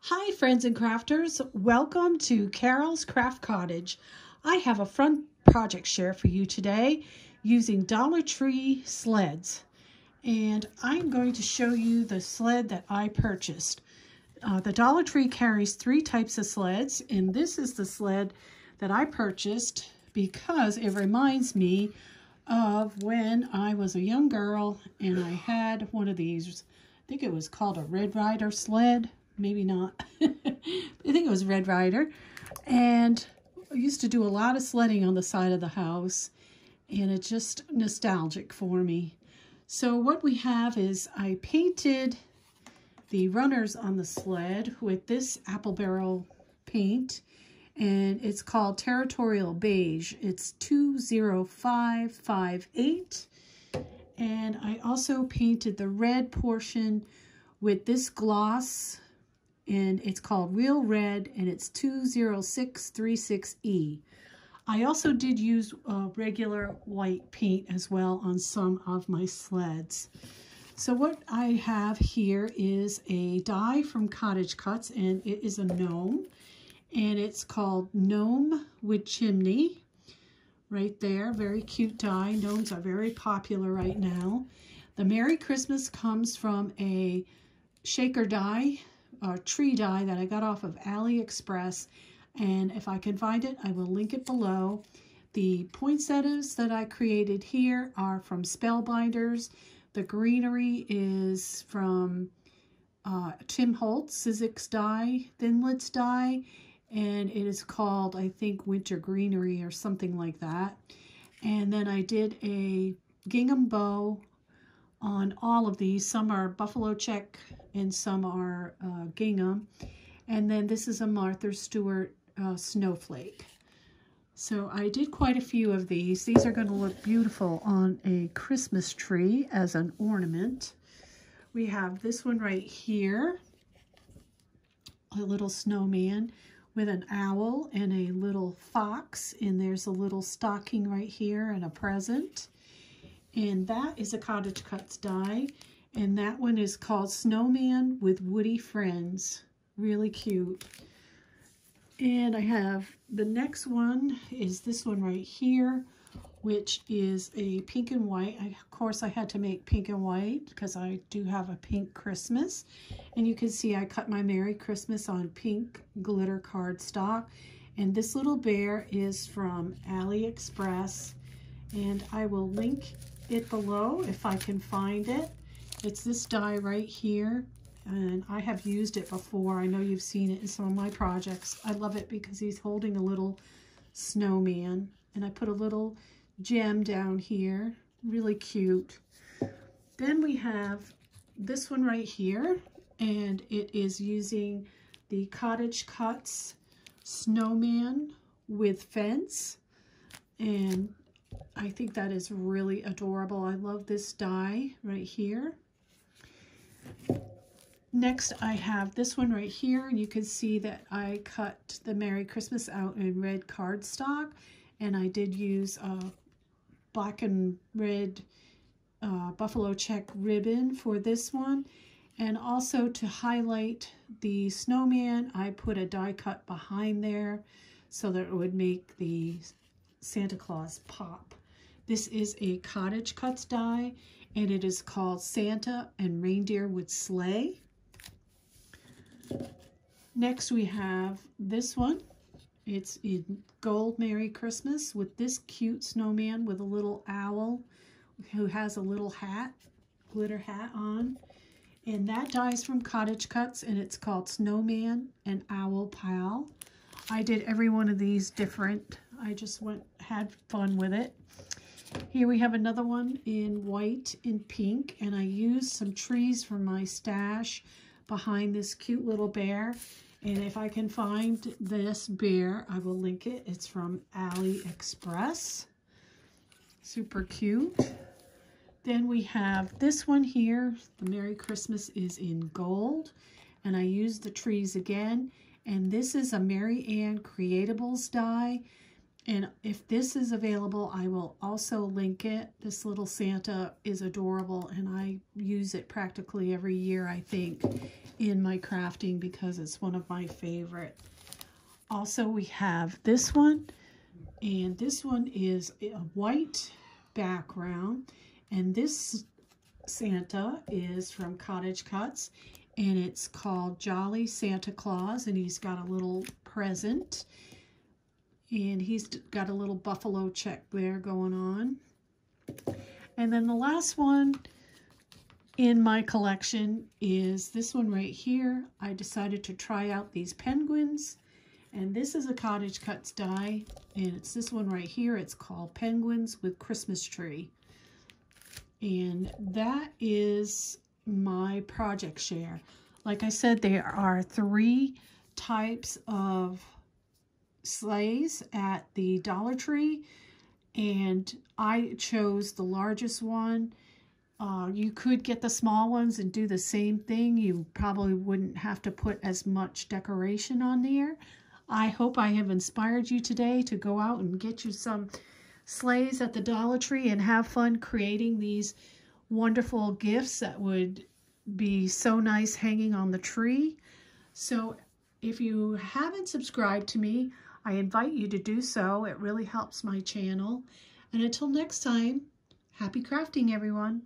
Hi friends and crafters, welcome to Carol's Craft Cottage. I have a fun project share for you today using Dollar Tree sleds, and I'm going to show you the sled that I purchased. The Dollar Tree carries three types of sleds, and this is the sled that I purchased because it reminds me of when I was a young girl and I had one of these. I think it was called a Red Ryder sled. Maybe not. I think it was Red Ryder. And I used to do a lot of sledding on the side of the house, and it's just nostalgic for me. So what we have is I painted the runners on the sled with this apple barrel paint, and it's called Territorial Beige. It's 20558. And I also painted the red portion with this gloss, and it's called Real Red, and it's 20636E. I also did use regular white paint as well on some of my sleds. So what I have here is a die from CottageCutz, and it is a gnome, and it's called Gnome with Chimney. Right there, very cute die. Gnomes are very popular right now. The Merry Christmas comes from a shaker die, or tree die that I got off of AliExpress, and if I can find it, I will link it below. The poinsettias that I created here are from Spellbinders. The greenery is from Tim Holtz Sizzix die, Thinlits die, and it is called, I think, Winter Greenery or something like that. And then I did a gingham bow on all of these. Some are buffalo check and some are gingham. And then this is a Martha Stewart snowflake. So I did quite a few of these. These are going to look beautiful on a Christmas tree as an ornament. We have this one right here, a little snowman with an owl and a little fox, and there's a little stocking right here and a present. And that is a CottageCutz die, and that one is called Snowman with Woody Friends. Really cute. And I have the next one is this one right here, which is a pink and white. Of course, I had to make pink and white because I do have a pink Christmas. And you can see I cut my Merry Christmas on pink glitter cardstock. And this little bear is from AliExpress, and I will link it below if I can find it. It's this die right here, and I have used it before. I know you've seen it in some of my projects. I love it because he's holding a little snowman, and I put a little gem down here. Really cute. Then we have this one right here, and it is using the CottageCutz Snowman with Fence, and I think that is really adorable. I love this die right here. Next, I have this one right here, and you can see that I cut the Merry Christmas out in red cardstock, and I did use black and red buffalo check ribbon for this one. And also to highlight the snowman, I put a die cut behind there so that it would make the Santa Claus pop. This is a CottageCutz die, and it is called Santa and Reindeer with Sleigh. Next we have this one. It's in gold Merry Christmas with this cute snowman with a little owl who has a little hat, glitter hat on. And that die is from CottageCutz, and it's called Snowman and Owl Pal. I did every one of these different. I just had fun with it. Here we have another one in white and pink, and I used some trees from my stash behind this cute little bear. And if I can find this bear, I will link it. It's from AliExpress. Super cute. Then we have this one here. The Merry Christmas is in gold, and I used the trees again. And this is a Mary Ann Creatables die. And if this is available, I will also link it. This little Santa is adorable, and I use it practically every year, I think. in my crafting because it's one of my favorite. Also, we have this one, and this one is a white background, and this Santa is from CottageCutz, and it's called Jolly Santa Claus, and he's got a little present, and he's got a little buffalo check there going on. And then the last one in my collection is this one right here. I decided to try out these penguins, and this is a CottageCutz die, and it's this one right here. It's called Penguins with Christmas Tree, and that is my project share. Like I said, there are 3 types of sleighs at the Dollar Tree, and I chose the largest one. You could get the small ones and do the same thing. You probably wouldn't have to put as much decoration on there. I hope I have inspired you today to go out and get you some sleighs at the Dollar Tree and have fun creating these wonderful gifts that would be so nice hanging on the tree. So if you haven't subscribed to me, I invite you to do so. It really helps my channel. And until next time, happy crafting, everyone.